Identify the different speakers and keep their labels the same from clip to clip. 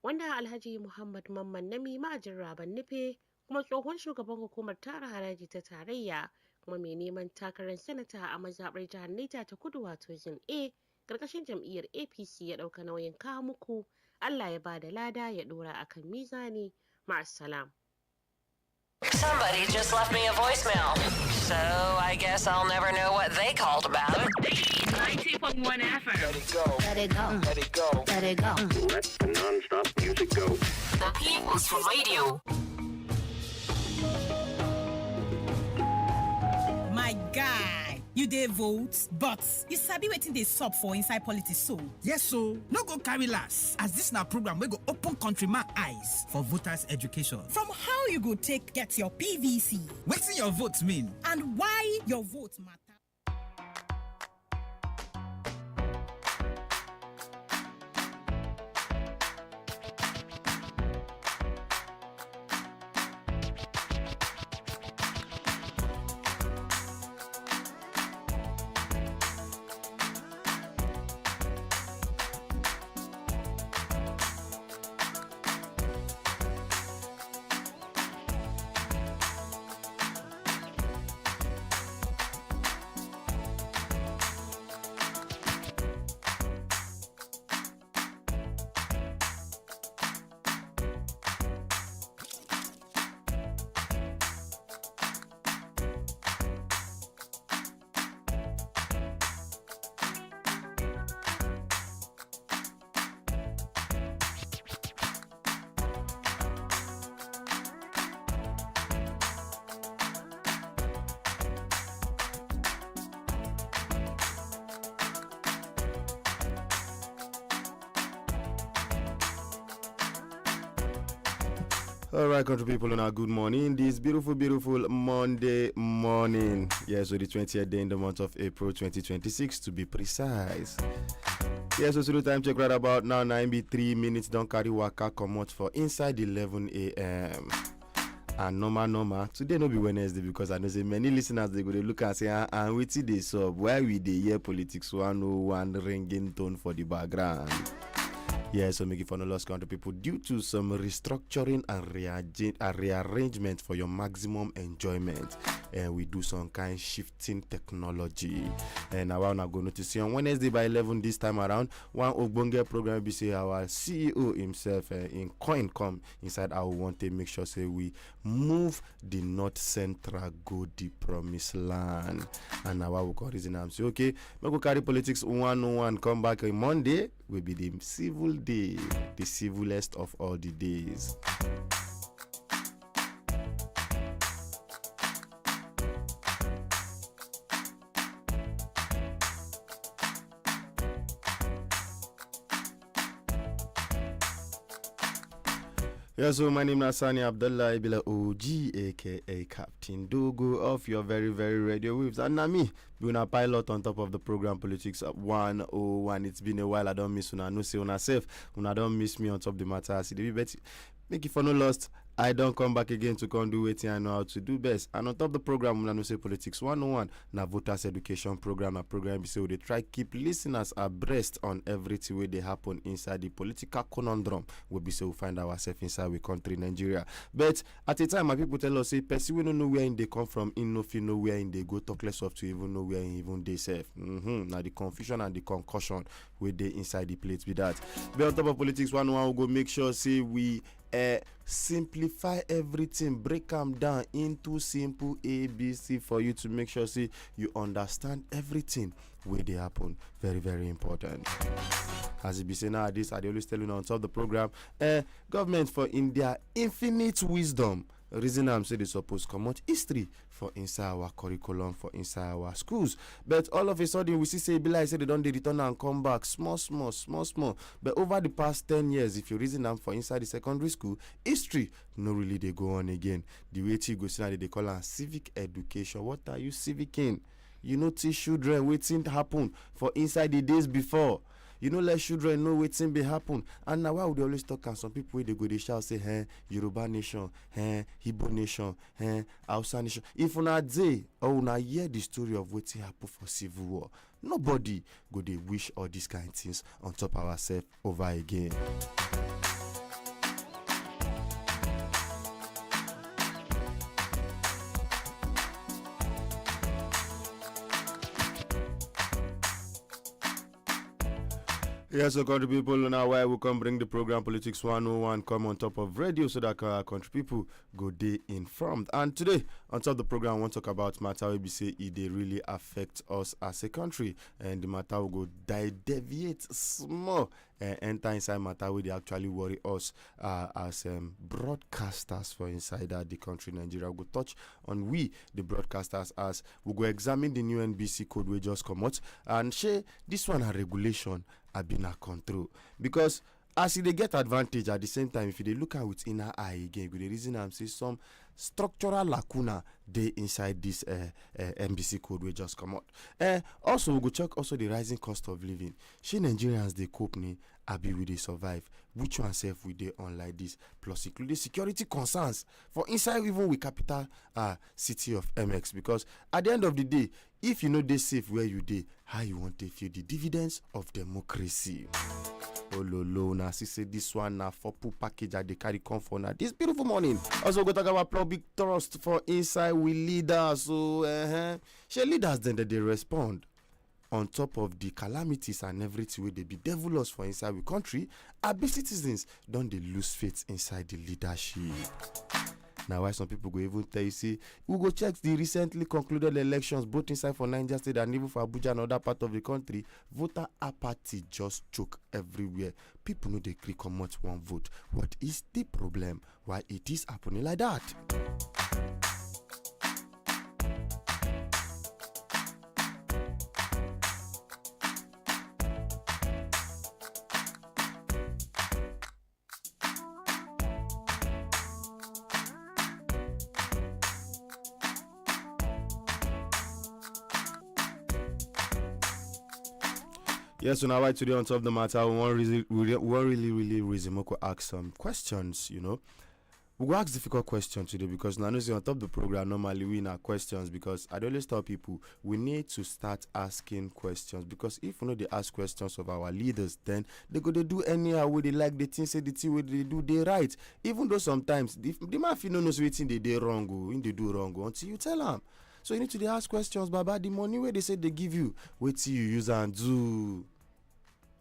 Speaker 1: wanda Alhaji Muhammad Mamman Nami ma'ajin Raban Nufe kuma tsohon shugaban hukumar tara haraji ta tarayya kuma mai neman takarar sanata a mazaɓar jihar Niger ta Kudu wato Zin A ƙarƙashin jam'iyyar APC ya ɗauka nauyin kawo muku. Allah ya ba da lada ya ɗora akan mizani. Ma'assalam.
Speaker 2: Somebody just left me a voicemail, so I guess I'll never know what they called about.
Speaker 3: 90.1 FM.
Speaker 4: Let it go.
Speaker 5: Let it go.
Speaker 4: Let it go.
Speaker 5: Let it go.
Speaker 6: Let the non-stop music go.
Speaker 2: The People's Radio.
Speaker 3: My guy, you dey vote, but you sabi wetin dey sup for inside politics so?
Speaker 7: Yes, so no go carry last, as this na program wey go open countryman eyes for voters' education.
Speaker 3: From how you go take get your PVC,
Speaker 7: Wetin your vote mean?
Speaker 3: and why your vote matter.
Speaker 8: All right, country people, and good morning. This beautiful, beautiful Monday morning. Yes, so the 20th day in the month of April 2026 to be precise. Yes, so the time check right about now, 9:03. Don't carry waka come out for inside 11 a.m. And normal. Today no be Wednesday because I know say many listeners they go to look and say, and wait till they sub why we dey hear politics 101 ringing tone for the background. Yes, so make it for no lost country people due to some restructuring and rearrangement for your maximum enjoyment. And we do some kind shifting technology. And now we're going to notice on Wednesday by 11 this time around, one Ogbonge program be say our CEO himself in coin come inside our want to make sure say we move the North Central go the promised land. And now we call reason I'm say okay, we go carry politics 101 come back on Monday will be the civil day, the civilest of all the days. Yeah, so my name is Sani Abdullah Ibila OG, aka Captain Dogo of your very, very radio waves. And now me, being a pilot on top of the program Politics 101. It's been a while, I don't miss una. No say una safe. Una don't miss me on top of the matter. I see the bet. Make it for no lost. I don't come back again to come do what I know how to do best. And on top of the program, we know say Politics 101, na voters education program, a program so they try keep listeners abreast on everything where they happen inside the political conundrum. We be so we find ourselves inside we country Nigeria. But at the time, my people tell us say, person we don't know where in they come from, in no feel know where in they go, talk less of to even know where in even they safe. Now the confusion and the concussion where they inside the place with that. But on top of Politics 101, we go make sure say we simplify everything, break them down into simple ABC for you to make sure say you understand everything where they happen. Very, very important. As you be saying nowadays, I always tell you on top of the program, government for India infinite wisdom. Reason I'm saying they supposed to come out history for inside our curriculum, for inside our schools. But all of a sudden we see say Bila say they don't return and come back small. But over the past 10 years, if you reason them for inside the secondary school, history no really they go on again. The way you go see now they call it civic education. What are you civic in? You know, teach children waiting to happen for inside the days before. You know, let children know waiting be happen. And now why would they always talk and some people they go they shout say, hey, Yoruba nation, hey, Igbo nation, hey, Hausa nation. If una day or una hear the story of waiting happen for civil war, nobody go they wish all these kind of things on top of ourselves over again. Yes, so country people, now why we come bring the program Politics 101 come on top of radio so that our country people go day informed. And today, on top of the program, I want to talk about matter we say they really affect us as a country. And the matter will go deviate small enter inside matter where they actually worry us as broadcasters for inside the country Nigeria. We'll go touch on the broadcasters, as we go examine the new NBC Code we just come out and share this one a regulation have been a control, because as they get advantage at the same time, if they look at with inner eye again, the reason I'm saying some structural lacuna they inside this NBC Code we just come out. Also we go check also the rising cost of living. She Nigerians they cope ni abi we they survive. Which one self we they on like this? Plus include the security concerns for inside even with capital city of MX, because at the end of the day, if you know they safe where you dey, how you want to feel the dividends of democracy. Oh lolo, now see say this one now for pool package at the carry come for now this beautiful morning. Also go talk about public trust for inside we leaders. So she leaders then they respond on top of the calamities and everything where they be devil us for inside we country. Abi citizens don't they lose faith inside the leadership. Now, why some people go even tell you, see, we go check the recently concluded elections, both inside for Niger State and even for Abuja and other part of the country. Voter apathy just choke everywhere. People know they click on much one vote. What is the problem? Why it is happening like that? Yes, so now right today on top of the matter, we want really reason we could ask some questions, you know. We will ask difficult questions today because now on top of the program normally we know questions, because I always tell people we need to start asking questions, because if we know they ask questions of our leaders, then they go to do anyhow way they like, the thing say the thing way they do they right. Even though sometimes the man feel no knows waiting they wrong or when they do wrong until you tell them. So you need to ask questions, Baba. The money where they say they give you, wait till you use and do.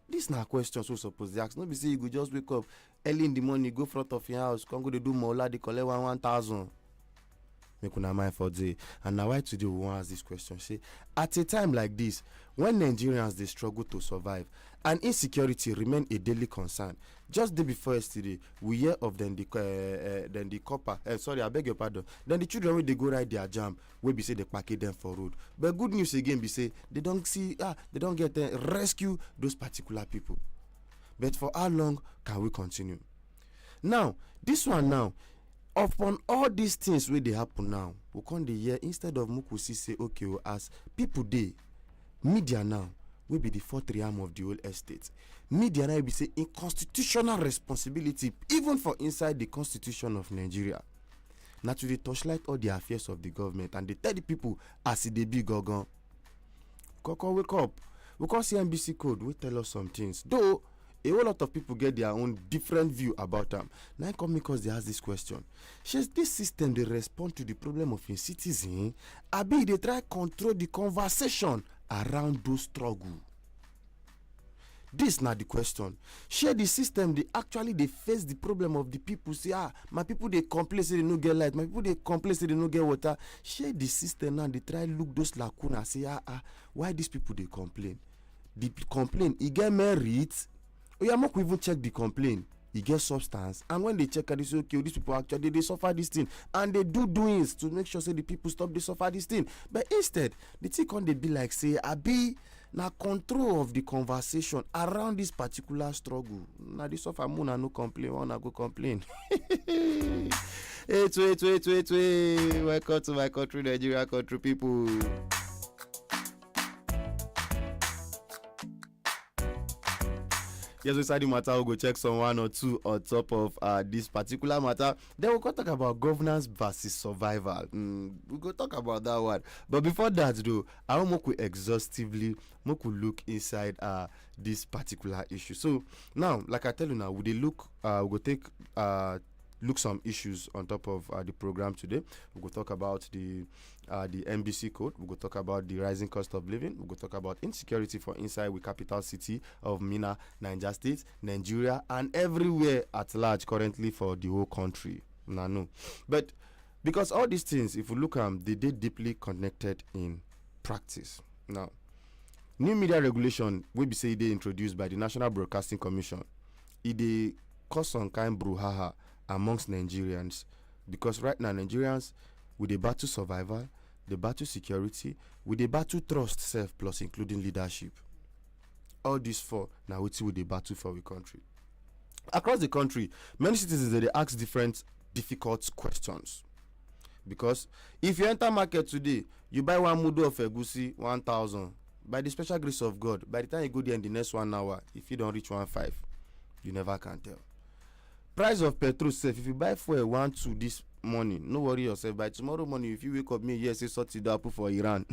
Speaker 8: This na question so suppose they ask. No be say you go just wake up early in the morning, go front of your house, come go to do mola, they collect 1,000. Make una mind for day. And now why today we want ask this question? Say at a time like this, when Nigerians they struggle to survive and insecurity remain a daily concern. Just day before yesterday, we hear of then the copper. Sorry, I beg your pardon. Then the children when they go ride their jam, we be say they package them for road. But good news again be say they don't get rescue those particular people. But for how long can we continue? Now, this one now, upon all these things where they happen now, we come the year instead of Mukusi say okay, as people dey media now will be the fourth realm of the whole estate. Media now will be say in constitutional responsibility, even for inside the constitution of Nigeria. Now to they touchlight all the affairs of the government and they tell the people as they be gogon. Koko wake up. We can see NBC Code will tell us some things. Though a whole lot of people get their own different view about them. Now come because they ask this question. Should this system they respond to the problem of a citizen? Abi they try control the conversation around those struggle. This not the question. Share the system they actually they face the problem of the people. Say my people they complain say they no get light. My people they complain say they no get water. Share the system now they try look those lacuna. Say why these people they complain? The complain it get merit. We are not even check the complaint. He gets substance, and when they check it, they say, okay, these people actually they suffer this thing, and they do doings to make sure say the people stop they suffer this thing. But instead, the thing on they be like say, I be na control of the conversation around this particular struggle. Now they suffer more and no complain, wanna go complain. Wait. Welcome to my country, Nigeria country people. Yes, inside the matter, we'll go check some one or two on top of this particular matter. Then we'll go talk about governance versus survival. We'll go talk about that one. But before that, though, I want to exhaustively look inside this particular issue. So now, like I tell you now, we'll go take look some issues on top of the program today. We will talk about the NBC Code. We will talk about the rising cost of living. We will talk about insecurity for inside the capital city of Minna, Niger State, Nigeria, and everywhere at large currently for the whole country. No. But because all these things, if you look at them, they deeply connected in practice. Now, new media regulation will be say they introduced by the National Broadcasting Commission. It cause some kind brouhaha amongst Nigerians, because right now Nigerians with the battle survival, the battle security, with the battle trust self plus including leadership. All these four now we with the battle for the country. Across the country, many citizens they ask different difficult questions. Because if you enter market today, you buy one mudu of egusi 1,000. By the special grace of God, by the time you go there in the next 1 hour, if you don't reach 1.5, you never can tell. Price of petrol safe. If you buy fuel 1.2 this morning, no worry yourself. By tomorrow morning, if you wake up, me yes, say sort it up for Iran.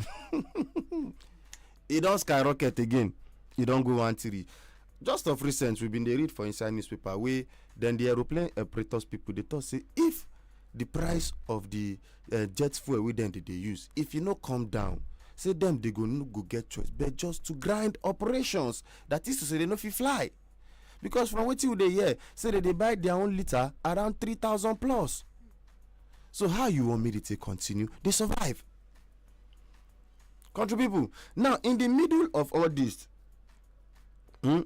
Speaker 8: It don't skyrocket again. It don't go 1.3. Just of recent, we've been they read for inside newspaper where then the aeroplane operators people they thought say if the price of the jet fuel we then they use, if you no come down, say them they go get choice, but just to grind operations. That is to say they no fit fly. Because from what you they hear, say that they buy their own liter around 3,000 plus. So how you want me to continue? They survive. Country people. Now in the middle of all this, we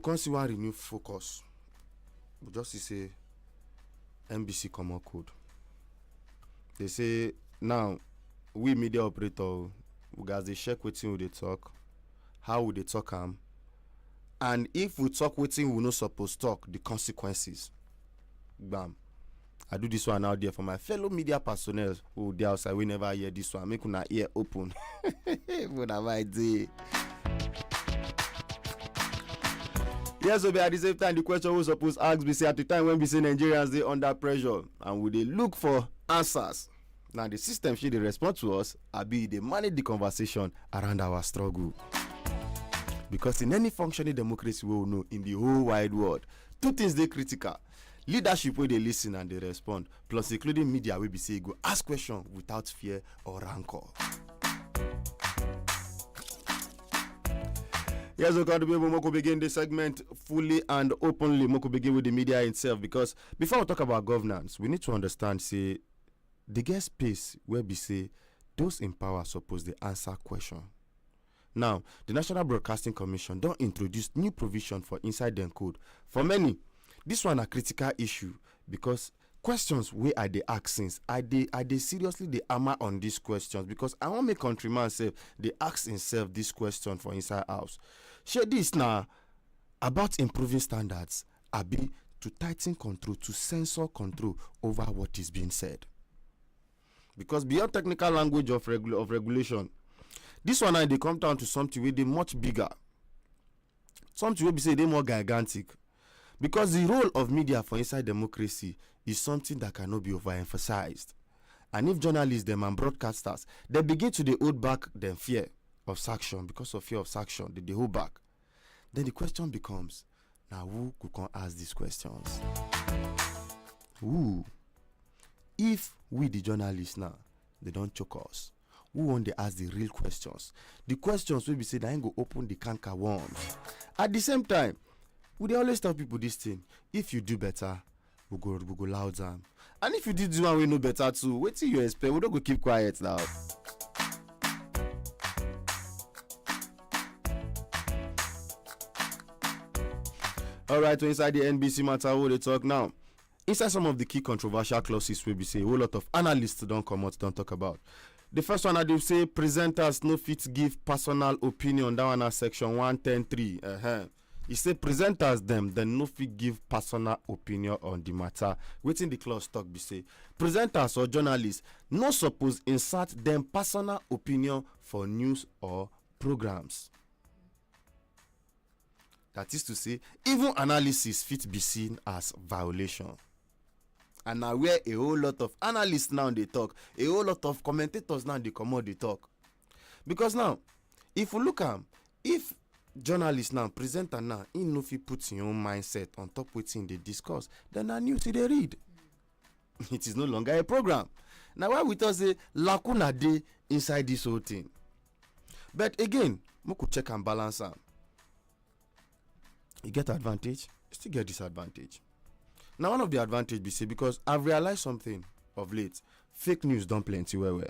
Speaker 8: can't see one renewed focus. We just say NBC Common Code. They say now we media operator, we guys they check wetin we dey talk, how we dey talk am, and if we talk wetin we no suppose talk, the consequences. Bam. I do this one out there for my fellow media personnel who dey outside. We never hear this one. Make una ear open. What am I doing? Yes, so at the same time, the question we suppose ask be say at the time when we say Nigerians they under pressure and we they look for answers. Now the system should they respond to us, or be they manage the conversation around our struggle. Because in any functioning democracy we will know in the whole wide world, two things they critical. Leadership where they listen and they respond, plus including media where we say go ask questions without fear or rancor. Yes, we're going to be able to begin this segment fully and openly. Moko begin with the media itself, because before we talk about governance, we need to understand, say, the get space where we say those in power suppose they answer question. Now, the National Broadcasting Commission don't introduce new provision for inside their code. For many, this one a critical issue because questions where are they ask since are they seriously they hammer on these questions, because I want my countryman say they ask himself this question for inside house. Share this now about improving standards, abi to tighten control, to censor control over what is being said. Because beyond technical language of regulation, this one they come down to something where they much bigger, something where we say they more gigantic. Because the role of media for inside democracy is something that cannot be overemphasized. And if journalists them and broadcasters they begin to they hold back them fear of sanction, because of fear of sanction, they hold back. Then the question becomes, now who could ask these questions? Who? If we the journalists now, they don't choke us, who want to ask the real questions? The questions will be said, I ain't go open the canker worms. At the same time, we dey always tell people this thing: if you do better, we go loud down. And if you did do one we know better too, wait till you expect. We don't go keep quiet now. All right, so inside the NBC matter, what they talk now. Inside some of the key controversial clauses, we say a whole lot of analysts don't come out, don't talk about. The first one, I do say presenters no fit give personal opinion. That one is section 110.3. He say presenters them then no fit give personal opinion on the matter. Waiting the clause talk be say presenters or journalists no suppose insert them personal opinion for news or programs. That is to say, even analysis fit be seen as violation. And now where a whole lot of analysts now they talk, a whole lot of commentators now they come out they talk. Because now, if you look at if journalist now, presenter now, in no fit put your own mindset on top wetin they discuss, then na news they read. It is no longer a program. Now why we talk say lacuna dey inside this whole thing? But again, we could check and balance am. You get advantage, you still get disadvantage. Now one of the advantage be say, because I've realized something of late, fake news don't plenty well.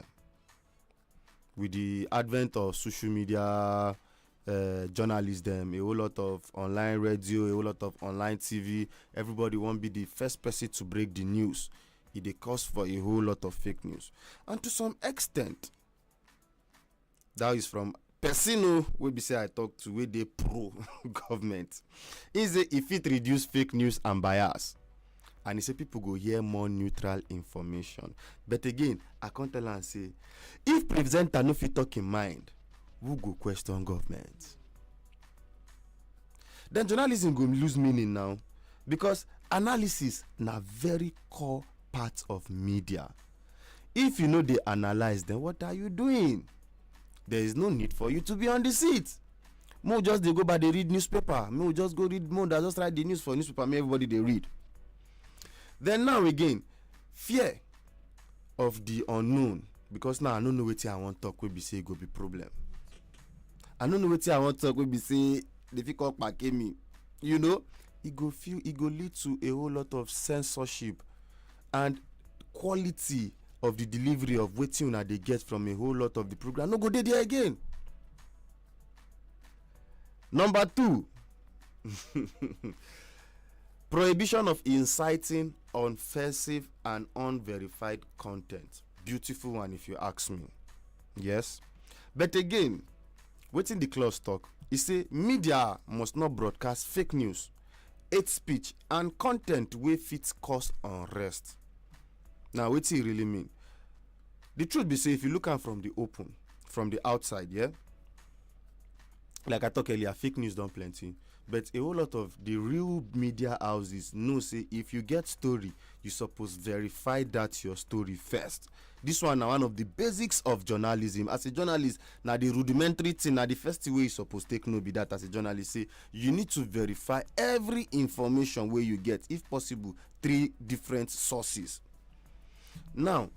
Speaker 8: With the advent of social media, journalism, a whole lot of online radio, a whole lot of online TV, everybody won't be the first person to break the news. It cause for a whole lot of fake news. And to some extent, that is from person wey be say I talk to wey dey pro government. He say if it reduce fake news and bias, and he say people go hear more neutral information. But again, I can't tell and say, if presenter no fit talk in mind, who go question government? Then journalism go lose meaning now, because analysis na very core part of media. If you know they analyze, then what are you doing? There is no need for you to be on the seat. More just they go by they read newspaper. More just go read more. That just write the news for newspaper. Me everybody they read. Then now again, fear of the unknown, because now I don't know what I want to talk. We be say go be problem. I don't know what I want to talk. We be say difficult back me. You know, it go lead to a whole lot of censorship and quality of the delivery of wetin una they get from a whole lot of the program. No go there again. Number 2, prohibition of inciting offensive and unverified content. Beautiful one, if you ask me. Yes, but again, wetin the clause talk? E say media must not broadcast fake news, hate speech, and content wey fit cause unrest. Now, wetin e really mean? The truth be say, if you look am from the open, from the outside, yeah, like I talked earlier, fake news don't plenty. But a whole lot of the real media houses know say if you get story, you suppose verify that your story first. This one now one of the basics of journalism. As a journalist, now the rudimentary thing, now the first way you supposed to take note be that as a journalist, say you need to verify every information where you get, if possible, 3 different sources. Now,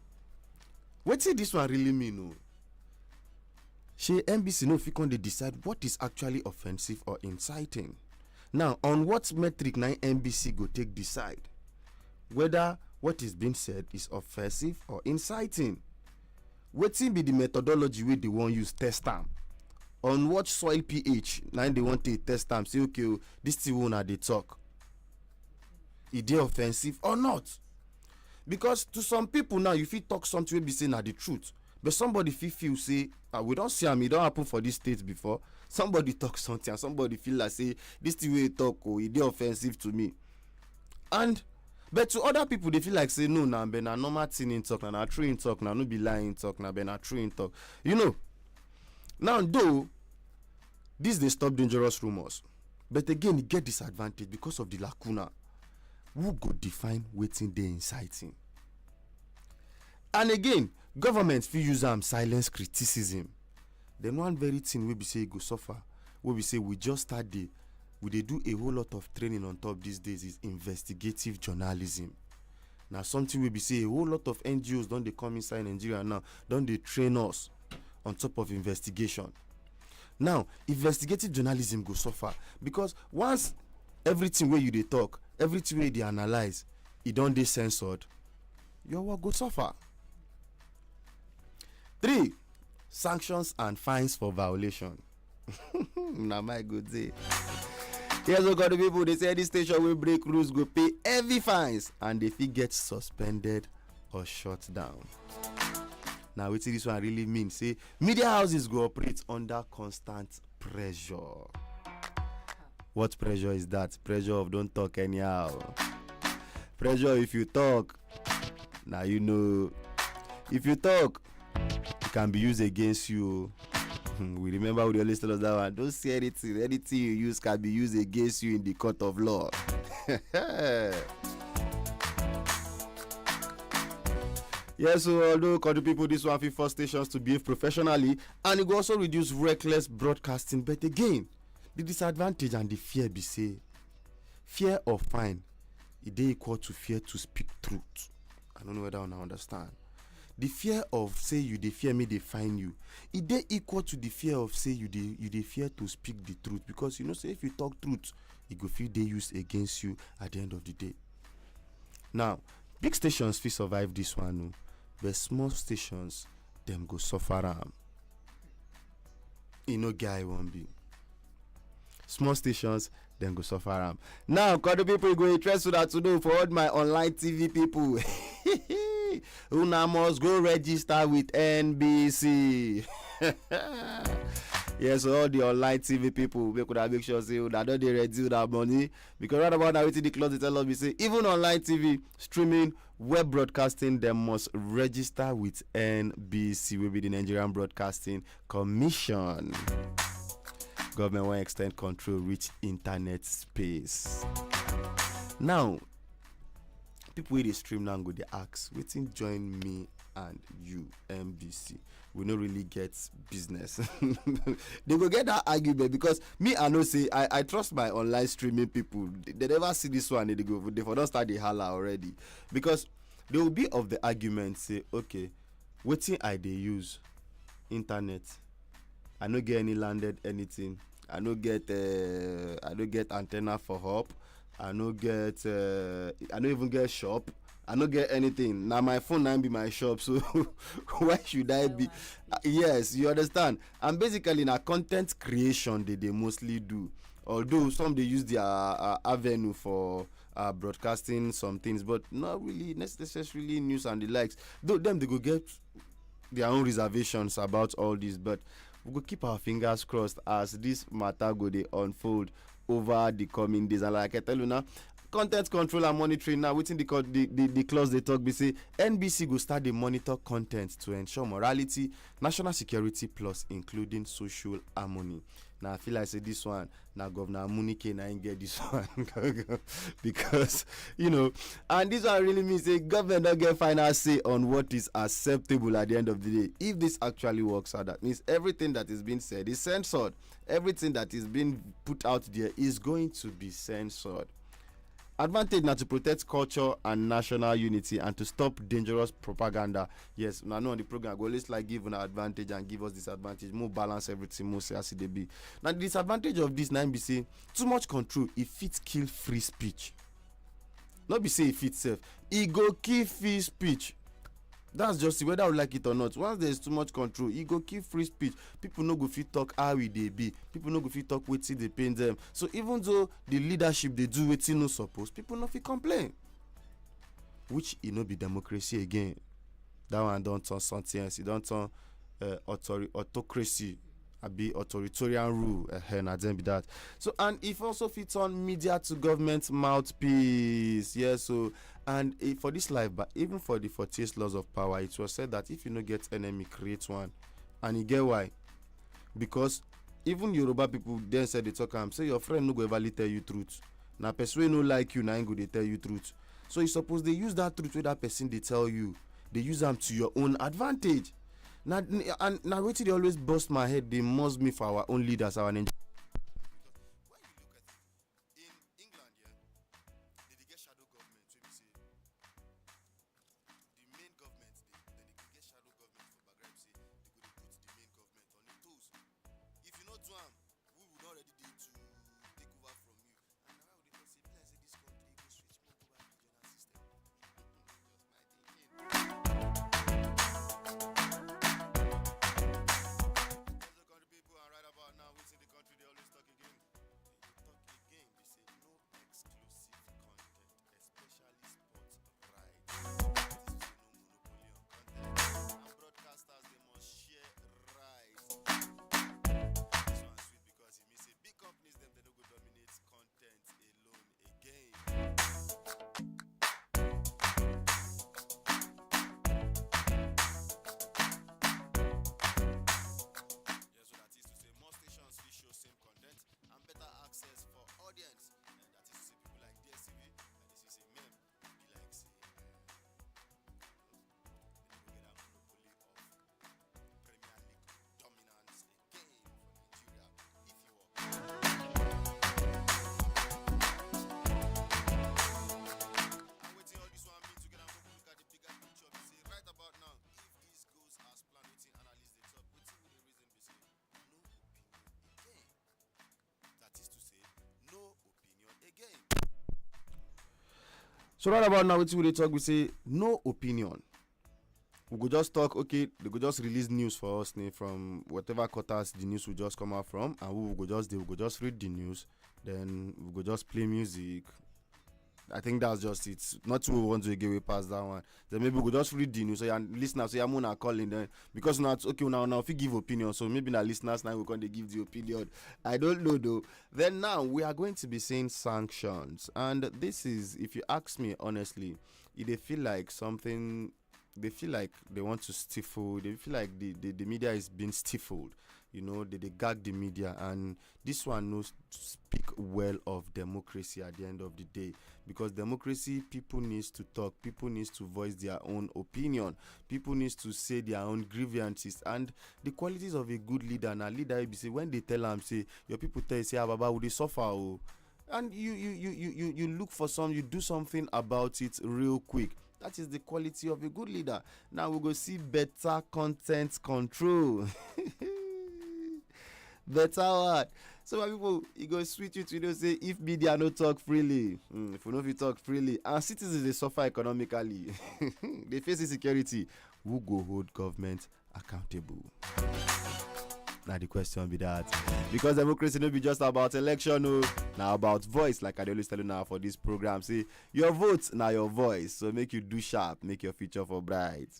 Speaker 8: what say this one really mean? No? She NBC no fit can they decide what is actually offensive or inciting. Now, on what metric now NBC go take decide whether what is being said is offensive or inciting? Wetin be the methodology wey they want use test them? On what soil pH now they want to test them? Say okay, this thing una they talk. Is it offensive or not? Because to some people now, you fit talk something wey be saying na the truth. But somebody feel say we don't see am, it don't happen for this state before. Somebody talk something and somebody feel like say this thing wey talk it dey offensive to me. And but to other people they feel like say no na be na normal thing in talk, na true in talk, na no be lying talk, na be na true in talk. You know. Now though this they stop dangerous rumors, but again it get disadvantage because of the lacuna. Who go define wetin dey inciting? And again, government fit use silence criticism. Then one very thing we be say go suffer. We be say we just start we do a whole lot of training on top these days is investigative journalism. Now something we be say a whole lot of NGOs don't they come inside Nigeria now, don't they train us on top of investigation. Now, investigative journalism go suffer because once everything where you they talk, everything where they analyze, it don't they censored, your work go suffer. 3, sanctions and fines for violation. Now my good day. Here's what got the people, they say this station will break rules, go pay heavy fines, and if it gets suspended or shut down. Now what this one really means? Say media houses go operate under constant pressure. What pressure is that? Pressure of don't talk anyhow. Pressure if you talk. Now you know. If you talk, it can be used against you. We remember we always tell us that one. Don't say anything. Anything you use can be used against you in the court of law. Yes, so although country people this one force stations to behave professionally, and it will also reduce reckless broadcasting. But again, The disadvantage and the fear be say fear of fine it dey equal to fear to speak truth. I don't know whether I understand. The fear of say you dey fear me dey fine you, it dey equal to the fear of say you dey fear to speak the truth, because you know say if you talk truth it go fit dey used against you at the end of the day. Now big stations fit survive this one, but small stations them go suffer am. You know guy won't be. Small stations then go suffer am. Now the people go interested to know for all my online TV people. Una must go register with NBC. Yes, so all the online TV people, we could have make sure say that don't they reduce that money, because right about now waiting the close they tell us we say even online TV streaming web broadcasting they must register with NBC, will be the Nigerian Broadcasting Commission. Government will extend control reach internet space. Now people wey dey stream now go dey ask wetin join me and you NBC, we no really get business. They go get that argument, because me I know say I trust my online streaming people. They never see this one, they for don't start the holla already, because they will be of the argument say okay wetin I dey use internet, I no get any landed anything, I no get antenna for hub, I no even get shop, I no get anything. Now my phone now be my shop, so why should I be? Yes, you understand. And basically na content creation they mostly do. Although some they use their avenue for broadcasting some things, but not really necessarily news and the likes. Though them they go get their own reservations about all this, but we go keep our fingers crossed as this matter go they unfold over the coming days. And like I tell you now, content control and monitoring now within the clause they talk, we say NBC go start the monitor content to ensure morality, national security, plus including social harmony. Now I feel like say this one now Governor Munike now ain't get this one because you know, and this one really means a government don't get final say on what is acceptable at the end of the day. If this actually works out, that means everything that is being said is censored. Everything that is being put out there is going to be censored. Advantage now to protect culture and national unity and to stop dangerous propaganda. Yes, now know on the program go always like give an advantage and give us disadvantage, more balance everything, more say as it be. Now the disadvantage of this now be say too much control, it fit kill free speech. Not be say it fit self, it go kill free speech. That's just whether I would like it or not. Once there's too much control, it go keep free speech. People no go fit talk how it they be. People no go fit talk wetin they pain them. So even though the leadership they do wetin no suppose, people no fit complain. Which it no be democracy again. That one don't turn something else. It don't turn autocracy. Be authoritarian rule. And then be that. So and if also fits on media to government mouthpiece. Yeah, so and for this life, but even for the 48 laws of power, it was said that if you no get enemy, create one. And you get why? Because even Yoruba people then said they talk say your friend no go ever tell you truth. Now person no like you, now ain't go they tell you truth. So you suppose they use that truth with that person they tell you. They use them to your own advantage. Now wait till they always bust my head, they must me for our own leaders, our Nigerians. So right about now, we talk, we say no opinion. We go just talk, okay, they go just release news for us from whatever quarters the news will just come out from, and we will go just read the news, then we go just play music. I think that's just it. Not too want to get way past that one. Then maybe we go just read the news. So you listeners, so you're more calling then because now it's okay now if you give opinion, so maybe the listeners now we're going to give the opinion. I don't know though. Then now we are going to be saying sanctions, and this is, if you ask me honestly, they feel like something. They feel like they want to stifle. They feel like the media is being stifled. You know, they gag the media, and this one knows to speak well of democracy at the end of the day, because democracy, people needs to talk, people needs to voice their own opinion, people needs to say their own grievances, and the qualities of a good leader. And a leader, you say when they tell them, say your people tell you, say Baba, would they suffer? Oh? And you look for you do something about it real quick. That is the quality of a good leader. Now we go see better content control. Better what? So my people, you go switch it to say if media no talk freely, if we know if you talk freely, and citizens they suffer economically, they face insecurity, who go hold government accountable? Now the question be that, because democracy no be just about election, no, now about voice, like I always tell you now for this program. See, your vote now your voice, so make you do sharp, make your future for bright.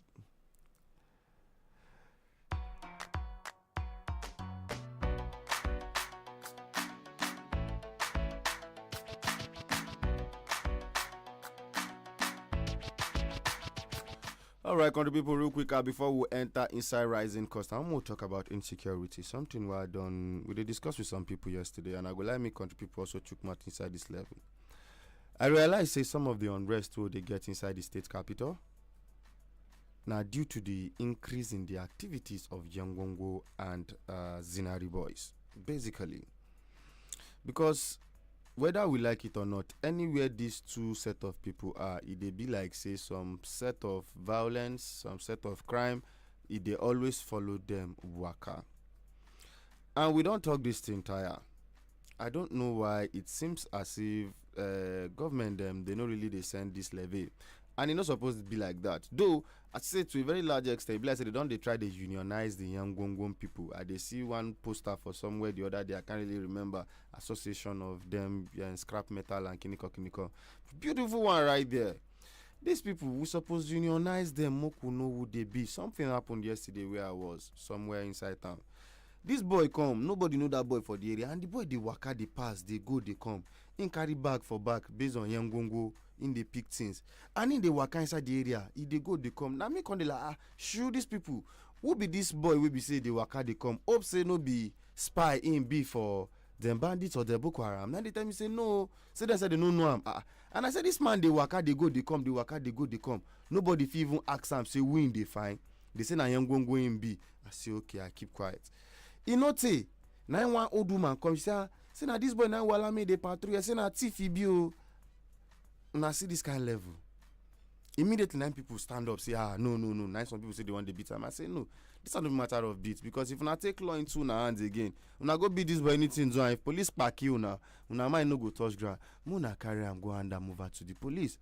Speaker 8: All right, country people, real quick, before we enter inside rising cost, I'm going to talk about insecurity. Something we discussed with some people yesterday, and I go like me country people also took much inside this level. I realize say some of the unrest they get inside the state capital now due to the increase in the activities of Yangongo and Zinari boys, basically, because whether we like it or not, anywhere these two set of people are, they be like say some set of violence, some set of crime, they always follow them waka. And we don't talk this thing tire. I don't know why it seems as if government they don't really they send this levy. And it's not supposed to be like that. Though, I say to a very large extent, like they try to unionize the young Gongong people. They see one poster for somewhere the other day, I can't really remember, association of them and scrap metal and kiniko. Beautiful one right there. These people, we supposed to unionize them, Moku know who they be. Something happened yesterday where I was, somewhere inside town. This boy come, nobody know that boy for the area, and the boy they waka, they pass, they go, they come. In carry bag for bag based on Yangongo, in the pick things. And in the waka inside the area, if they go, they come. Now me come, they like, show these people. Who be this boy we be say they waka, they come. Hope say no be spy in be for them bandits or the Boko Haram. Now they tell me say no. Say they said they don't know him. And I said this man they waka, they go, they come, they waka, they go, they come. Nobody fit even ask them, say win they find. They say na Yangongo in be. I say okay, I keep quiet. You know say, now one old woman come, she say na this boy now wala me the patrol. Say na thief he be o. Now see this kind of level. Immediately 9 people stand up, say no. 9 some people say they want to beat him. I say no. This is not a matter of beat, because if I take law into una hands again, una go beat this boy anything so if police pack you una might no go touch ground. Muna carry am go and move her to the police.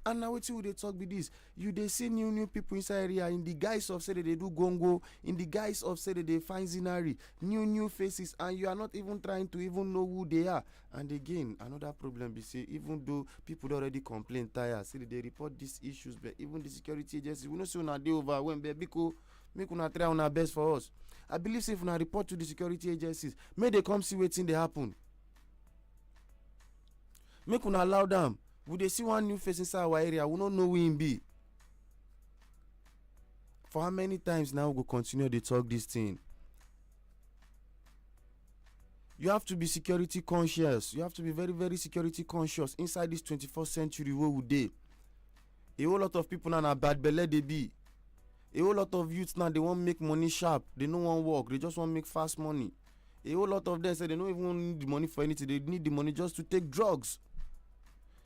Speaker 8: And now what they talk with this? You they see new people inside area in the guise of say that they do gongo, in the guise of say that they find zinari, new faces, and you are not even trying to even know who they are. And again, another problem be say even though people already complain tired, say that they report these issues, but even the security agencies, we know say una dey over when because make una try una best for us. I believe say if una report to the security agencies, may they come see wetin dey happen. Make una allow them. Would they see one new face inside our area? We don't know who him be. For how many times now we go continue to talk this thing? You have to be security conscious. You have to be very, very security conscious inside this 21st century where we dey. A whole lot of people now na bad belle they be. A whole lot of youths now they want make money sharp. They don't want work. They just want make fast money. A whole lot of them say they don't even need the money for anything. They need the money just to take drugs.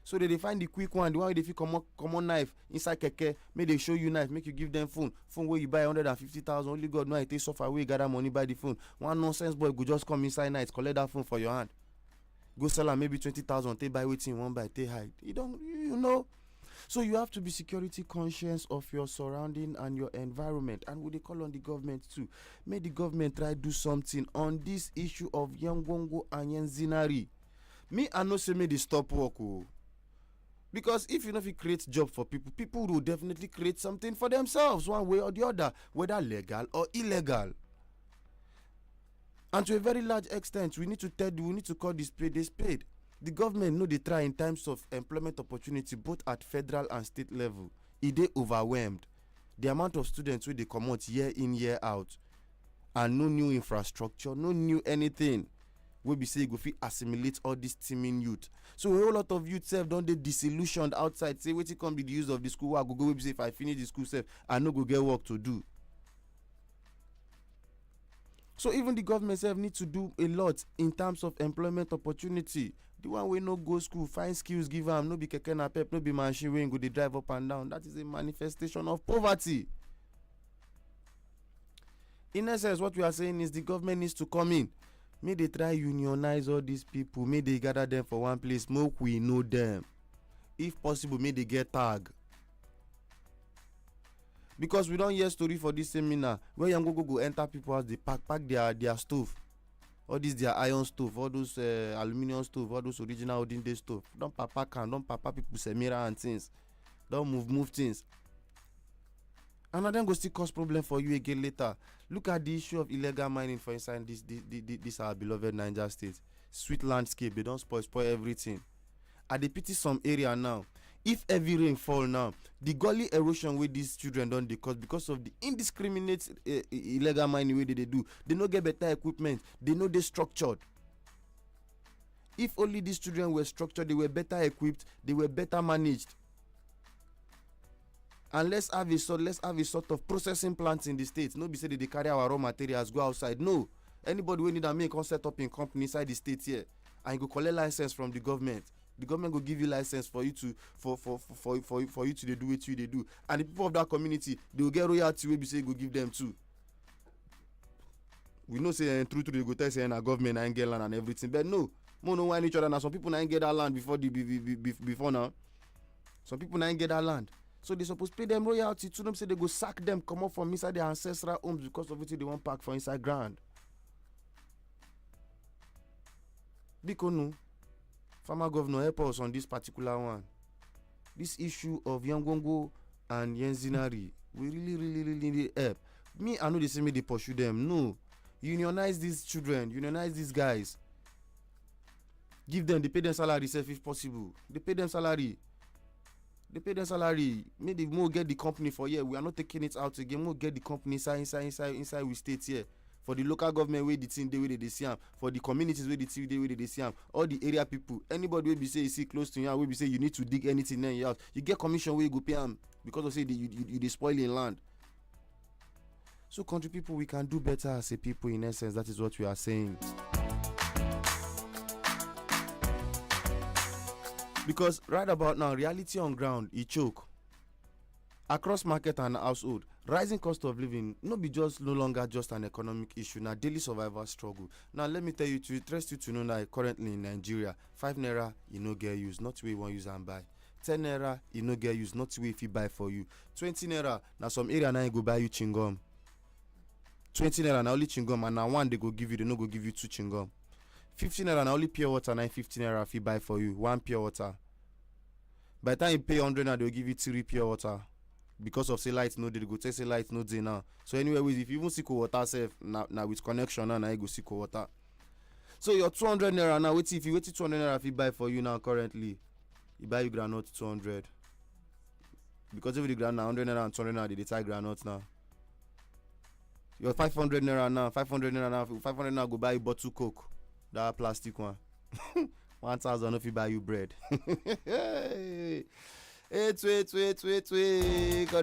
Speaker 8: So they find the quick one, the one where they fit common knife inside keke, make they show you knife, make you give them phone where you buy 150,000, only God know it takes suffer where you gather money buy the phone. One nonsense boy go just come inside night, collect that phone for your hand, go sell am maybe 20,000, take buy waiting, one buy, take hide. You know. So you have to be security conscious of your surrounding and your environment. And we dey call on the government too. May the government try do something on this issue of Yangongo and Yenzinari. Me, I know say may they stop work. Because if you know if you create job for people, people will definitely create something for themselves one way or the other, whether legal or illegal. And to a very large extent, we need to call this spade a spade. The government know they try in terms of employment opportunity both at federal and state level. It dey overwhelmed. The amount of students where they come out year in, year out, and no new infrastructure, no new anything. We be say go fit assimilate all this teeming youth. So a whole lot of youth self don't they disillusioned outside. Say wait, it can be the use of the school. I go we be say if I finish the school self, I no go get work to do. So even the government self need to do a lot in terms of employment opportunity. The one way no go school, find skills, give them, no be keke na pep, no be machine wey go dey drive up and down. That is a manifestation of poverty. In essence, what we are saying is the government needs to come in. May they try unionize all these people. May they gather them for one place. Make we know them. If possible, may they get tag. Because we don't hear story for this seminar where young go enter people house, they pack their stove. All these their iron stove, all those aluminium stove, all those original olden day stove. Don't papa people semira and things. Don't move things. And then go still cause problem for you again later. Look at the issue of illegal mining for inside this our beloved Niger state. Sweet landscape, they don't spoil everything. At the pity some area now. If heavy rain fall now, the gully erosion with these children don't cause because of the indiscriminate illegal mining way they do. They no get better equipment. They know they structured. If only these children were structured, they were better equipped, they were better managed. And let's have a sort of processing plants in the states. No be say they carry our raw materials go outside. No. Anybody we need a make set up in company inside the state here and you go collect license from the government. The government will give you license for you to for you to do what you they do. And the people of that community, they will get royalty we be say go give them too. We know say true they go tell say our government ain't get land and everything. But no know why each other now. Some people ain't get that land before now. Some people ain't get that land. So they supposed to pay them royalty to them, say they go sack them, come up from inside their ancestral homes because of it they want pack for inside ground. Because no, former governor help us on this particular one. This issue of Yangongo and Yenzinari, we really need help. Me, I know they say me they pursue them. No, unionize these children, unionize these guys. Give them, they pay them salary, if possible. They pay them salary. Maybe more get the company for here. We are not taking it out again. More get the company inside we state here. For the local government where the team where they see them. For the communities where the team where they see them. All the area people. Anybody will be say you see close to you, will be say you need to dig anything in your house. You get commission where you go pay them because of say you spoiling land. So country people, we can do better as a people. In essence, that is what we are saying. Because right about now, reality on ground, it choke. Across market and household, rising cost of living no longer just an economic issue, now daily survival struggle. Now let me tell you to interest you to know that currently in Nigeria, 5 naira you no get use, not where you want use and buy. 10 naira you no get use, not where if you buy for you. 20 naira now some area now you go buy you chingum. 20 naira now only chingum, and now one they go give you, they no go give you 2 chingum. 15 naira na only pure water, 9.15 naira if you buy for you, 1 pure water. By the time you pay 100 naira, they'll give you 3 pure water. Because of say light no day, they go tell say light no day now. So anyway, if you even see cold water self, now with connection now you go see cold water. So your 200 naira now, if you wait 200 naira if you buy for you now currently, you buy you granite 200. Because every granite now 100 naira and 200 naira they tie granite now. Your 500 naira now, 500 naira go buy you bottle Coke. That plastic one. 1,000 if you buy you bread. Wait. Country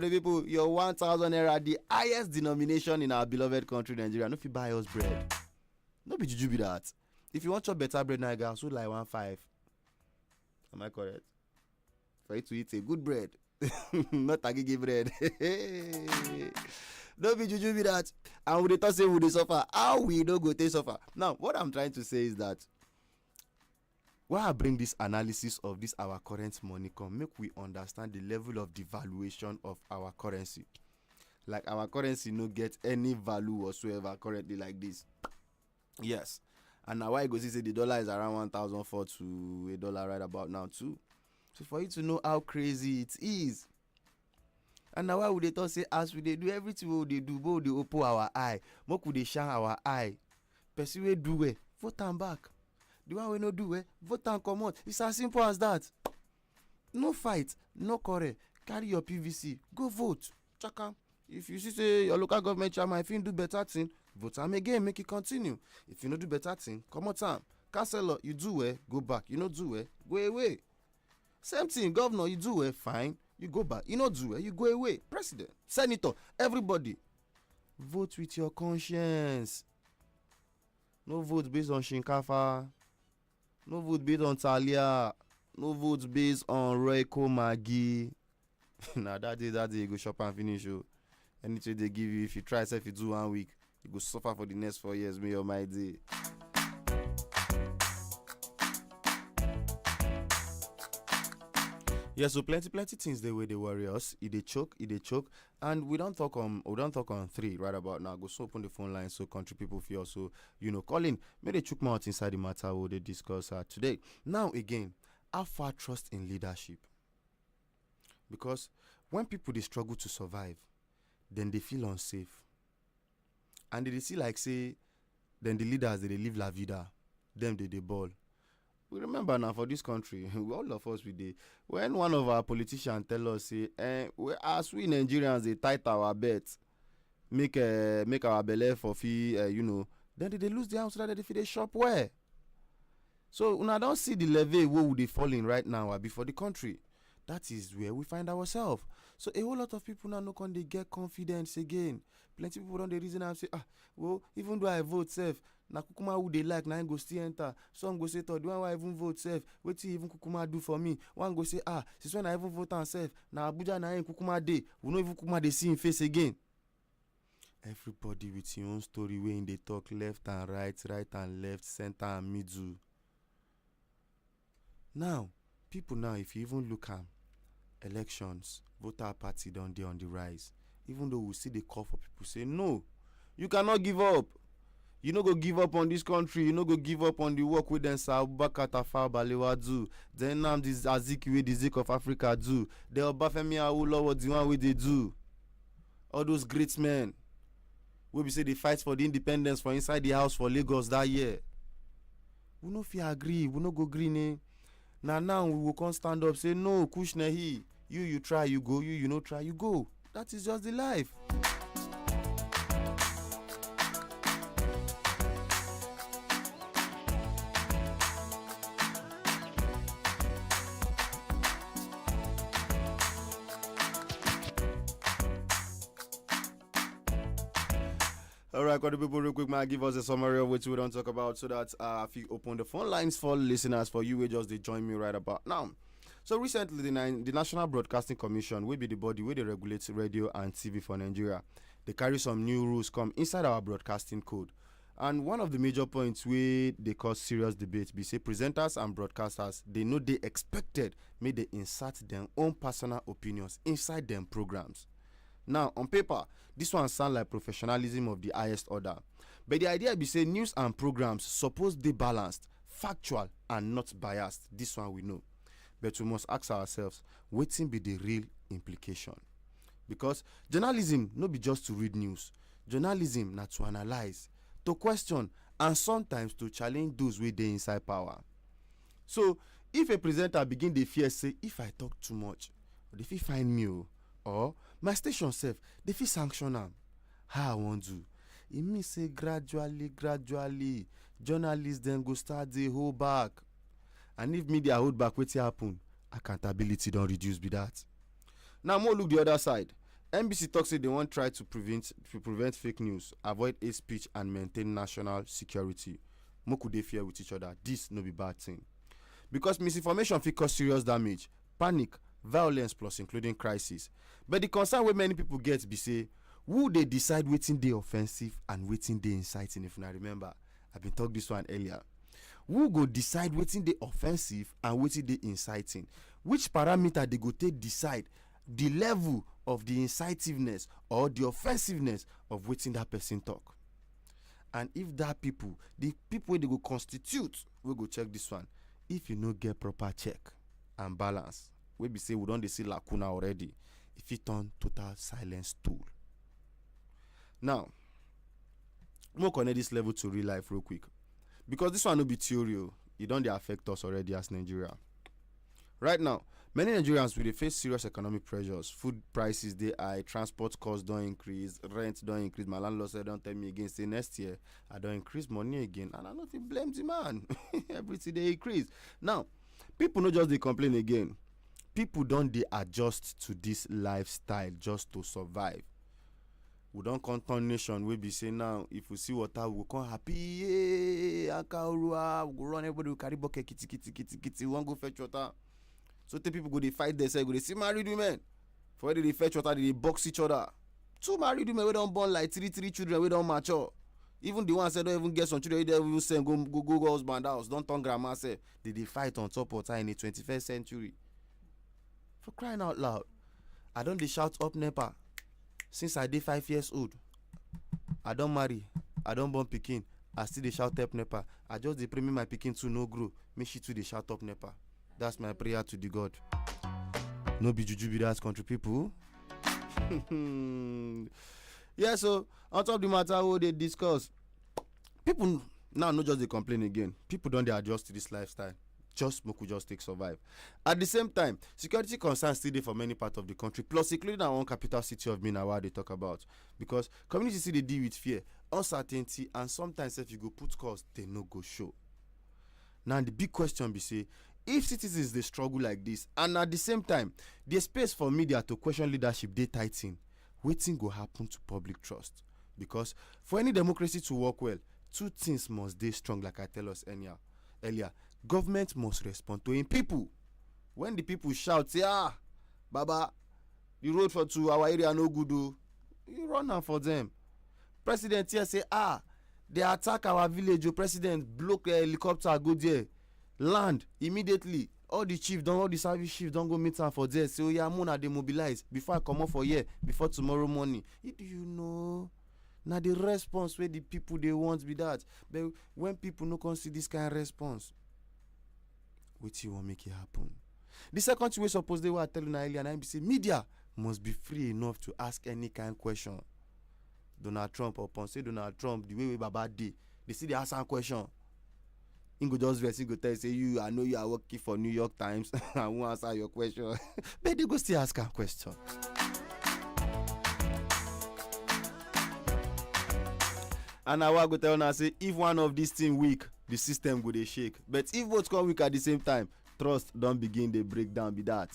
Speaker 8: people, your 1,000 naira, the highest denomination in our beloved country, Nigeria. No, if you buy us bread. No be juju be that. If you want your better bread, now so like 1.5. Am I correct? For you to eat a good bread. Not a gigi bread. No be juju be that. And we talk say we dey suffer. How we don't go to suffer? Now, what I'm trying to say is that why I bring this analysis of this our current money come, make we understand the level of devaluation of our currency. Like our currency no get any value whatsoever currently like this. Yes. And now why you go see say the dollar is around 1,004 to a dollar right about now too. So for you to know how crazy it is. And now why would they talk say as we they do everything we they do, but they open our eye, more could they shine our eye. Person we do it, vote and back. The one we no do it, vote and come out. It's as simple as that. No fight, no quarrel. Carry your PVC, go vote. Chaka. If you see say your local government chairman, if you do better thing, vote him again, make it continue. If you no do better thing, come out time. Councillor, you do it, go back. You no do it, go away. Same thing, governor, you do it, fine. You go back. You no do it, you go away. President, senator, everybody. Vote with your conscience. No vote based on Shinkafa. No vote based on Talia. No vote based on Royco Maggi. Now that day you go shop and finish. Oh. Anything they give you, if you try if you do 1 week, you go suffer for the next 4 years. Me or my day. Yeah, so plenty things the way they worry us. They choke, and we don't talk on 3 right about now. Go so open the phone line so country people feel also call in. May they choke out inside the matter what they discuss today. Now again, how far trust in leadership? Because when people they struggle to survive, then they feel unsafe, and they see like say, then the leaders they live la vida, them they ball. We remember now for this country, all of us we did. When one of our politicians tell us say, as we Nigerians they tight our bets, make our belly for fee, then they lose their house that they shop where. So when I don't see the level where would they falling right now before the country. That is where we find ourselves. So a whole lot of people now no can they get confidence again. Plenty people don't the reason and say, well, even though I vote safe, na kukuma who they like, na go still enter. Some go say, the one why I even vote safe, what even kukuma do for me? One go say, since when I even vote and safe, na Abuja na kukuma day, we no even kukuma they see him face again. Everybody with your own story when they talk left and right and left, center and middle. Now, people now, if you even look at elections, voter party down there on the rise. Even though we see the call for people say, no, you cannot give up. You no go give up on this country. You no go give up on the work with them. Sir Abubakar Tafawa Balewa do. Then now this Azikiwe, the Zik of Africa do. The Obafemi Awolowo, the one way they do. All those great men. We say they fight for the independence for inside the house for Lagos that year. We no fit agree. We no go green. Eh? Now we will come stand up say no, Kushnehi. You try, you go. You no try, you go. That is just the life. All right, got the people real quick, man. Give us a summary of what we don't talk about so that if you open the phone lines for listeners, for you, will just they join me right about now. So recently, the National Broadcasting Commission will be the body where they regulate radio and TV for Nigeria. They carry some new rules come inside our broadcasting code. And one of the major points where they cause serious debate, be say presenters and broadcasters, they know they expected may they insert their own personal opinions inside them programs. Now, on paper, this one sound like professionalism of the highest order. But the idea be say news and programs suppose they balanced, factual, and not biased. This one we know. But we must ask ourselves, wetin be the real implication? Because journalism no be just to read news. Journalism na to analyze, to question, and sometimes to challenge those wey dey inside power. So, if a presenter begin dey fear say, if I talk too much, they fit find me or my station sef, they fit sanction am. How I wan do? E mean say gradually, journalists then go start dey hold back. And if media hold back, wetin happen? Accountability don reduce be that. Now, more look the other side. NBC talks say they want try to prevent fake news, avoid hate speech, and maintain national security. More could they fear with each other? This no be bad thing. Because misinformation fit cause serious damage, panic, violence, plus including crisis. But the concern wey many people get be say, who they decide wetin dey offensive and wetin dey inciting? If I remember, I've been talking this one earlier. who go decide wetin dey offensive and wetin dey inciting? Which parameter they go take decide the level of the incitiveness or the offensiveness of wetin that person talk? And if that people, the people wey they go constitute, we go check this one. If you no get proper check and balance, we be say we don dey see lacuna already. If it turn total silence tool. Now, we'll connect this level to real life real quick, because this one no be theory. It don't dey affect us already as Nigeria. Right now, many Nigerians will face serious economic pressures. Food prices dey high, transport costs don't increase, rent don't increase. My landlord said don't tell me again, say next year I don't increase money again, and I not fit blame the man. Everything they increase. Now, people no just dey complain again. People don't dey adjust to this lifestyle just to survive. We don't turn nation. We be saying now, if we see water, we go come happy. Yeah, we go run everybody. We carry bucket, kitty. We want go fetch water. So the people go they fight themselves. Go they see married women. For where they fetch water, they box each other. Two married women we don't born like three children. We don't mature. Even the ones that don't even get some children, they even send go husband house. Don't turn grandma say they fight on top of time in the 21st century. For crying out loud, I don't they shout up NEPA. Since I did 5 years old, I don't marry, I don't born pikin, I still they shout up NEPA. I just dey pray me my pikin to no grow, me she too they shout up NEPA. That's my prayer to the God. No be juju be that country people. Yeah, so on top of the matter what they discuss, people now not just they complain again. People don't they adjust to this lifestyle. Just make we just take survive. At the same time, security concerns still there for many parts of the country, plus including our own capital city of Minna, they talk about. Because communities still they deal with fear, uncertainty, and sometimes if you go put cost, they no go show. Now the big question be say, if citizens they struggle like this, and at the same time, there's space for media to question leadership, they tighten, wetin go happen to public trust? Because for any democracy to work well, two things must stay strong, like I tell us earlier. Government must respond to im people. When the people shout, say, Baba, the road to our area no good, you run am for them. President here say, they attack our village. Your president block a helicopter, go there, land immediately. All the service chiefs don't go meet am for there. Say, Mona, they mobilize before I come off for here, before tomorrow morning. Do you know? Now the response where the people they want be that. But when people no can see this kind of response, what you want make it happen? The second thing we suppose they were telling earlier, and NBC media must be free enough to ask any kind of question. Donald Trump upon say Donald Trump the way we baba day, they see they ask some question. He go just verse, he go tell you, say I know you are working for New York Times. I won't answer your question. But they go still ask a question. And now I go tell you say if one of these things weak, the system go dey shake. But if both come weak at the same time, trust don't begin the breakdown be that.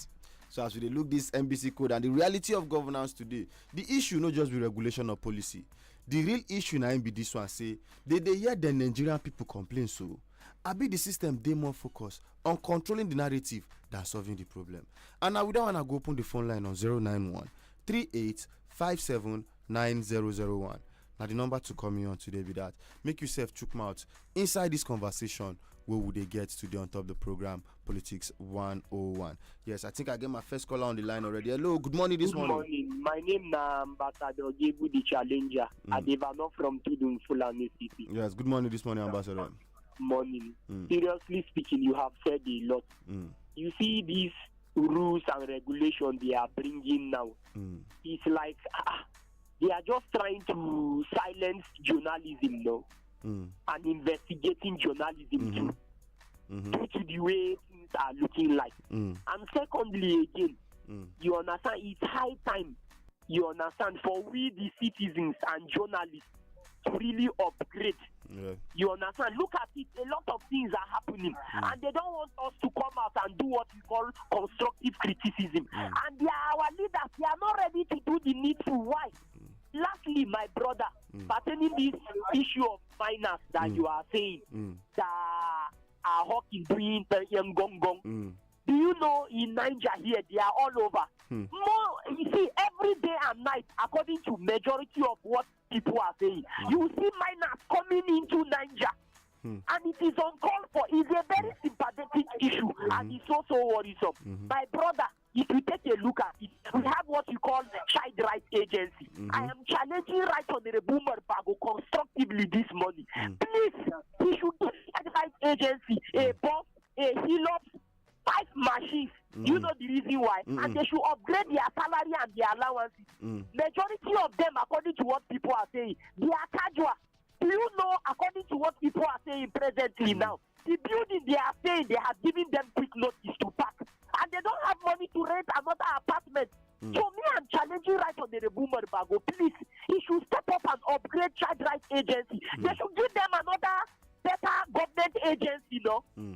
Speaker 8: So as we look this NBC code and the reality of governance today, the issue not just be regulation or policy. The real issue now be this one, say they hear the Nigerian people complain, so I be the system they more focused on controlling the narrative than solving the problem. And now we don't want to go open the phone line on 091 3857 9001. Now the number to come in on today be that. Make yourself chook mouth inside this conversation. Where would they get today on top of the program Politics 101? Yes, I think I get my first caller on the line already. Hello, good morning this morning.
Speaker 4: Good morning. My name is Ambassador Gebu the Challenger. Adevano from Tudun, Fulani City.
Speaker 8: Yes, good morning this morning, Ambassador.
Speaker 4: Morning. Seriously speaking, you have said a lot. You see these rules and regulations they are bringing now. It's like they are just trying to silence journalism now and investigating journalism too, due to the way things are looking like. And secondly, again, you understand, it's high time, you understand, for we the citizens and journalists to really upgrade. You understand? Look at it, a lot of things are happening and they don't want us to come out and do what we call constructive criticism. And they are our leaders, they are not ready to do the needful. Why? Lastly, my brother, pertaining this issue of finance that you are saying, that our hawk is doing young gong gong. Do you know in Nigeria here, they are all over. More, you see, every day and night, according to majority of what people are saying, you see miners coming into Nigeria. And it is uncalled for. It's a very sympathetic issue, and it's also worrisome. My brother, if you take a look at it, we have what you call the Child Rights Agency. I am challenging Right Honorable Bago constructively this morning. Please, he should give Child Rights Agency a bus, a helix, 5 machines. You know the reason why? And they should upgrade their salary and their allowances. Majority of them, according to what people are saying, they are casual. Do you know, according to what people are saying presently now, the building they are saying they have given them quick notice to pack, and they don't have money to rent another apartment. So me, I'm challenging Right Honorable Bago. Please, he should step up and upgrade Child Rights Agency. They should give them another better government agency,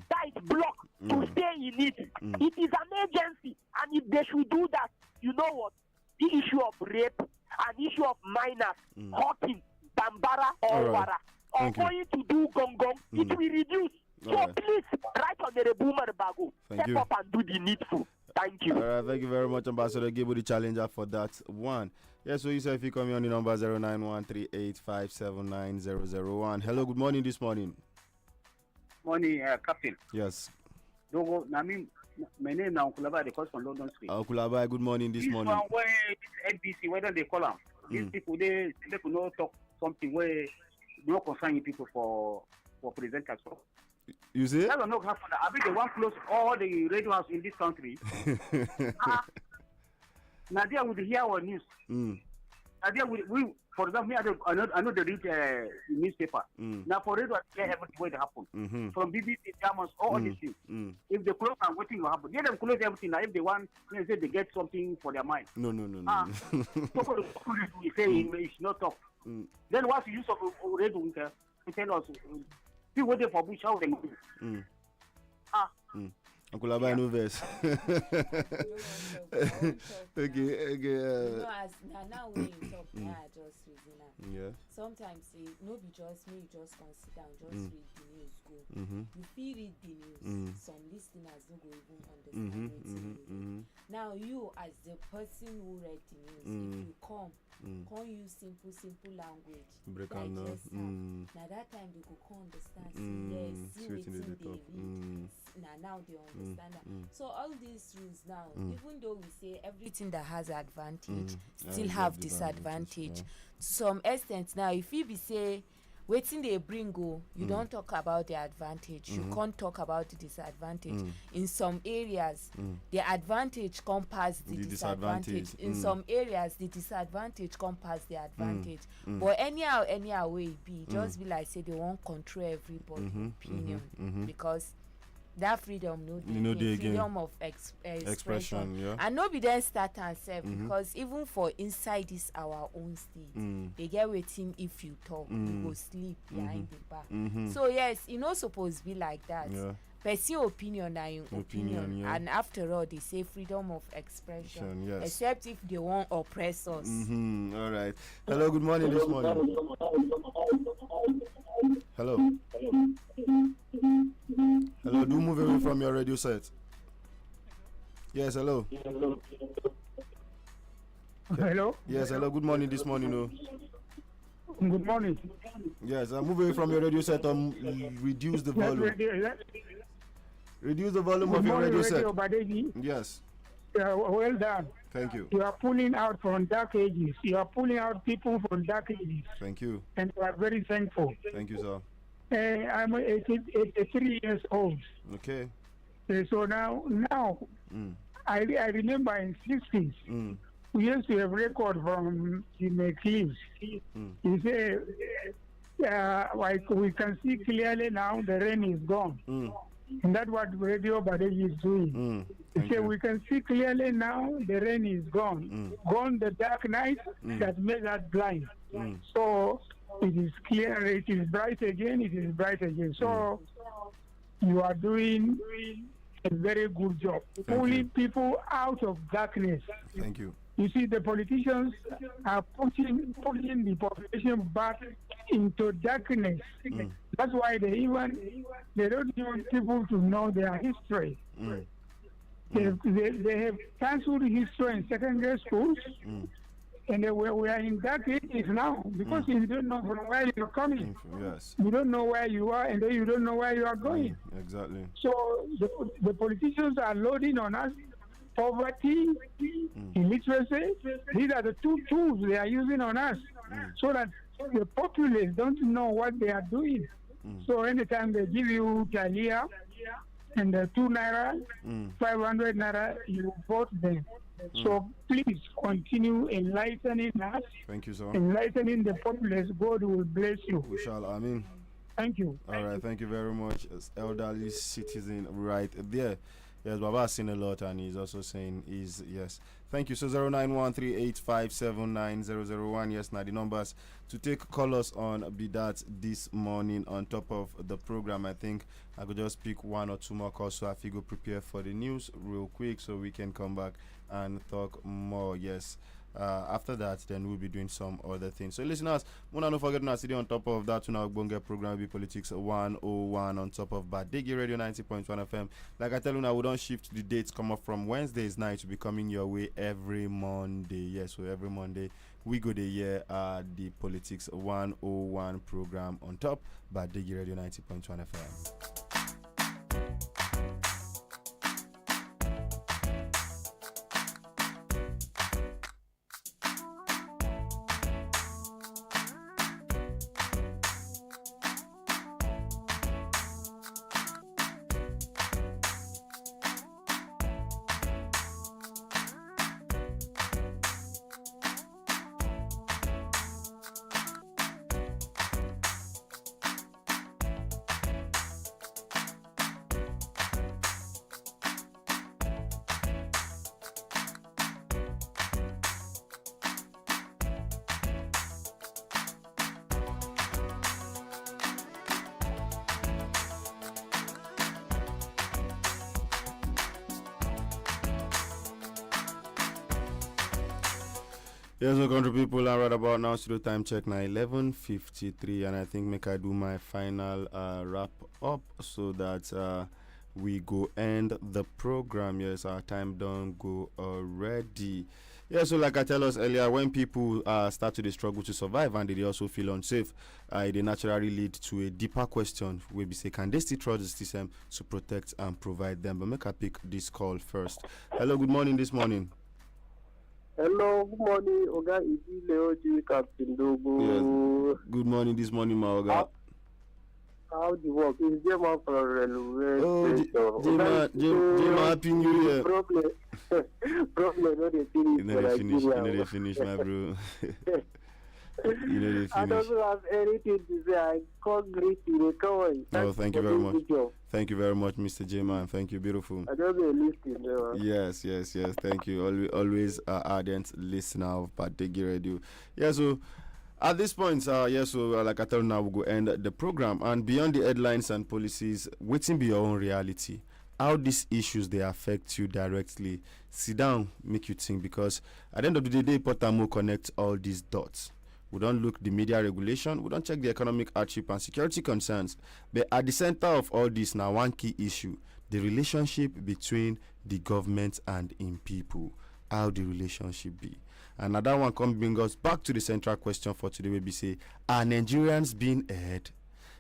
Speaker 4: that is blocked to stay in it. It is an agency, and if they should do that, you know what? The issue of rape, an issue of minors, hawking, Bambara or Wara, or going to do gong, it will reduce. So please, Right Honorable Bago, step up and do the needful. Thank you.
Speaker 8: All right, thank you very much, Ambassador Gibu, the challenger for that one. Yes, so you said if you come here on the number 091385790001. Hello, good morning this morning.
Speaker 5: Morning, Captain.
Speaker 8: Yes.
Speaker 5: Dogo, my name is Kulaba, the call from London Street.
Speaker 8: Kulaba, good morning this morning.
Speaker 5: This one where NBC, whether they call them, these people, they could not talk something where no concerning people for presenters.
Speaker 8: You see?
Speaker 5: That will not happen. I mean, they want to close all the radio house in this country. Nadia would hear our news. Nadia, we for example, I know they read the newspaper. Now for radio, I hear everything where it happen. From BBC, Germans, all these things. If they close and waiting will happen. Let them close everything. Now, if they want, they say they get something for their mind.
Speaker 8: No.
Speaker 5: So we say it's not tough. Then what's the use of radio? We tell us. People waiting for Bush, how they move.
Speaker 8: Uncle Labai no verse. Okay.
Speaker 9: As now when you talk, I just reason.
Speaker 8: Yeah.
Speaker 9: Sometimes no be just me, just consider and just read the news go. You feel read the news. Some listeners don't go even understand it. Now you as the person who read the news, if you come use simple language.
Speaker 8: Break down
Speaker 9: now that time they go come understand. Yes, see wetin they read. Now they understand that. So all these rules now, even though we say everything that has advantage still have disadvantage. To some extent now, if you be say waiting they bring you don't talk about the advantage. You can't talk about the disadvantage. In some areas, the advantage come past the disadvantage. In some areas, the disadvantage come past the advantage. But anyhow way it be, just be like say they won't control everybody's opinion because that freedom freedom of expression. And no be then start and serve because even for inside this our own state they get waiting if you talk you go sleep behind the bar. So yes, supposed to be like that. Person opinion na your opinion. And after all they say freedom of expression, except if they want oppress us.
Speaker 8: All right. Hello, good morning this morning. Hello, do move away from your radio set. Yes, hello.
Speaker 10: Hello.
Speaker 8: Yes, hello, good morning this morning.
Speaker 10: Good morning.
Speaker 8: Yes, move away from your radio set and reduce the volume. Reduce the volume of your radio set. Yes.
Speaker 10: Well done.
Speaker 8: Thank you.
Speaker 10: You are pulling out from dark ages. You are pulling out people from dark ages.
Speaker 8: Thank you.
Speaker 10: And we are very thankful.
Speaker 8: Thank you, sir.
Speaker 10: I'm 83 years old.
Speaker 8: Okay.
Speaker 10: So now, I remember in 60s, we used to have record from the clips. You say, like we can see clearly now the rain is gone. And that's what Radio Badegi is doing. So we can see clearly now the rain is gone. Gone the dark night that made us blind. So it is clear, it is bright again, So you are doing a very good job. Pulling people out of darkness.
Speaker 8: Thank you.
Speaker 10: You see, the politicians are pushing the population back into darkness. That's why they don't want people to know their history. They have cancelled history in secondary schools. And we are in dark ages now because you don't know from where you're coming.
Speaker 8: Yes.
Speaker 10: You don't know where you are, and then you don't know where you are going.
Speaker 8: Exactly.
Speaker 10: So the politicians are loading on us poverty, illiteracy. These are the two tools they are using on us, so that the populace don't know what they are doing. So anytime they give you Talia and the 2 naira, 500 naira, you vote them. So please continue enlightening us.
Speaker 8: Thank you, sir.
Speaker 10: Enlightening the populace. God will bless you.
Speaker 8: We shall. I mean.
Speaker 10: Thank you.
Speaker 8: All right. Thank you very much, elderly citizen right there. Yes, Baba has seen a lot, and he's also saying yes. Thank you. So 091385790001. Yes, now the numbers to take callers on be that this morning on top of the program. I think I could just pick 1 or 2 more calls so I go prepare for the news real quick so we can come back and talk more. Yes. After that, then we'll be doing some other things. So, listeners, don't forget to sit on top of that. Tuna Bonga program be Politics 101 on top of Badegi Radio 90.1 FM. Like I tell you now, we don't shift the dates. Come up from Wednesdays night to be coming your way every Monday. Yes, so every Monday we go the year the Politics 101 program on top Badegi Radio 90.1 FM. Yes, welcome to people. And right about now, studio time check now 11:53, and I think make I do my final wrap up so that we go end the program. Yes, our time don't go already. Yeah, so like I tell us earlier, when people start to struggle to survive and they also feel unsafe, they naturally lead to a deeper question where we say, can they still trust the system to protect and provide them? But make I pick this call first. Hello, good morning this morning.
Speaker 4: Hello, good morning, Oga Leoji, Captain Dogo.
Speaker 8: Yes. Good morning this morning, my Oga.
Speaker 4: How do you work? Is Jema from Railway?
Speaker 8: Oh, Jema, Happy New Year.
Speaker 4: Problem, no, they finish.
Speaker 8: You know they finish, my bro.
Speaker 4: I don't have anything to say. I can't greet you.
Speaker 8: Oh, thank you very much. Thank you very much, Mr. J Man. Thank you, beautiful.
Speaker 4: I don't be listening.
Speaker 8: Yes. Thank you. Always ardent listener of Badegi Radio. Yeah, so at this point, like I told you now, we'll go end the program. And beyond the headlines and policies, waiting be your own reality. How these issues they affect you directly. Sit down, make you think, because at the end of the day, important will connect all these dots. We don't look the media regulation. We don't check the economic hardship and security concerns. But at the center of all this, now one key issue, the relationship between the government and in people. How the relationship be. And that one come bring us back to the central question for today, where we say, are Nigerians being ahead?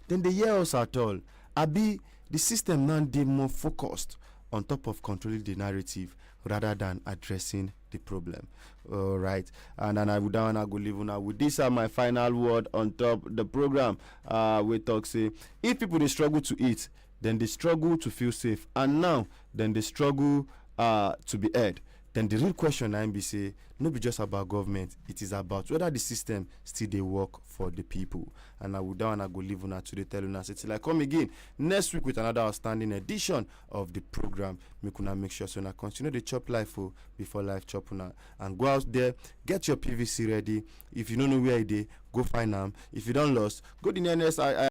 Speaker 8: Then they hear us at all. Abi, the system now they more focused on top of controlling the narrative rather than addressing the problem. All right, and then I would down I go leave now with this are my final word on top the program. We talk say if people they struggle to eat, then they struggle to feel safe, and now then they struggle to be heard. Then the real question na be say no be just about government, it is about whether the system still they work for the people. And I will down I go leave una today tell una say till I come again next week with another outstanding edition of the program. Make sure so una continue the chop life before life chop una, and go out there, get your PVC ready. If you don't know where it is, go find them. If you don't lost, go to the nearest